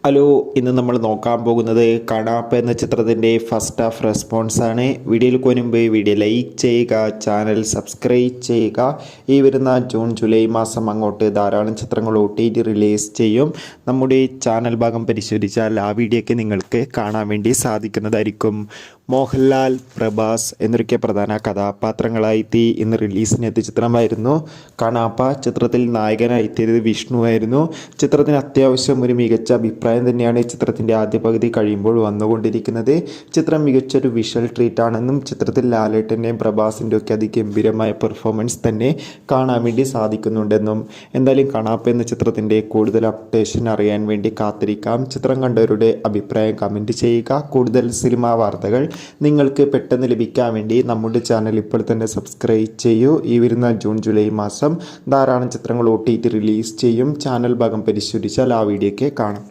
Hello, ഇന്ന് നമ്മൾ നോക്കാൻ പോകുന്നത് കണാപ്പ എന്ന ചിത്രത്തിൻ്റെ ഫസ്റ്റ് ഹാഫ് റെസ്പോൺസ് ആണ്. വീഡിയോയിൽ മുൻപ് വീഡിയോ ലൈക്ക് ചെയ്യുക, ചാനൽ സബ്സ്ക്രൈബ് ചെയ്യുക. ഈ വരുന്ന ജൂൺ ജൂലൈ മാസം അങ്ങോട്ട് ധാരാളം ചിത്രങ്ങൾ OTT റിലീസ് ചെയ്യും. നമ്മുടെ ചാനൽ ഭാഗം പരിശോധിച്ചാൽ ആ വീഡിയോയ്ക്ക് നിങ്ങൾക്ക് കാണാൻ വേണ്ടി സാധിക്കുന്നതായിരിക്കും. മോഹൻലാൽ, പ്രഭാസ് എന്നൊക്കെ പ്രധാന കഥാപാത്രങ്ങളായി ഇന്ന് റിലീസിനെത്തിയ ചിത്രമായിരുന്നു കണാപ്പ. ചിത്രത്തിൽ നായകനായെത്തിയത് വിഷ്ണു ആയിരുന്നു. ചിത്രത്തിന് അത്യാവശ്യം ഒരു മികച്ച അഭിപ്രായം തന്നെയാണ് ചിത്രത്തിൻ്റെ ആദ്യ പകുതി കഴിയുമ്പോൾ വന്നുകൊണ്ടിരിക്കുന്നത്. ചിത്രം മികച്ചൊരു വിഷ്വൽ ട്രീറ്റ് ആണെന്നും ചിത്രത്തിൽ ലാലേട്ടൻ്റെയും പ്രഭാസിൻ്റെയും ഒക്കെ അതിഗംഭീരമായ പെർഫോമൻസ് തന്നെ കാണാൻ വേണ്ടി സാധിക്കുന്നുണ്ടെന്നും. എന്തായാലും കണാപ്പ എന്ന ചിത്രത്തിൻ്റെ കൂടുതൽ അപ്ഡേഷൻ അറിയാൻ വേണ്ടി കാത്തിരിക്കാം. ചിത്രം കണ്ടവരുടെ അഭിപ്രായം കമൻറ്റ് ചെയ്യുക. കൂടുതൽ സിനിമാ വാർത്തകൾ നിങ്ങൾക്ക് പെട്ടെന്ന് ലഭിക്കാൻ വേണ്ടി നമ്മുടെ ചാനൽ ഇപ്പോൾ തന്നെ സബ്സ്ക്രൈബ് ചെയ്യൂ. ഈ വരുന്ന ജൂൺ ജൂലൈ മാസം ധാരാളം ചിത്രങ്ങൾ OTT റിലീസ് ചെയ്യും. ചാനൽ ഭാഗം പരിശോധിച്ചാൽ ആ വീഡിയോയ്ക്ക് കാണാം.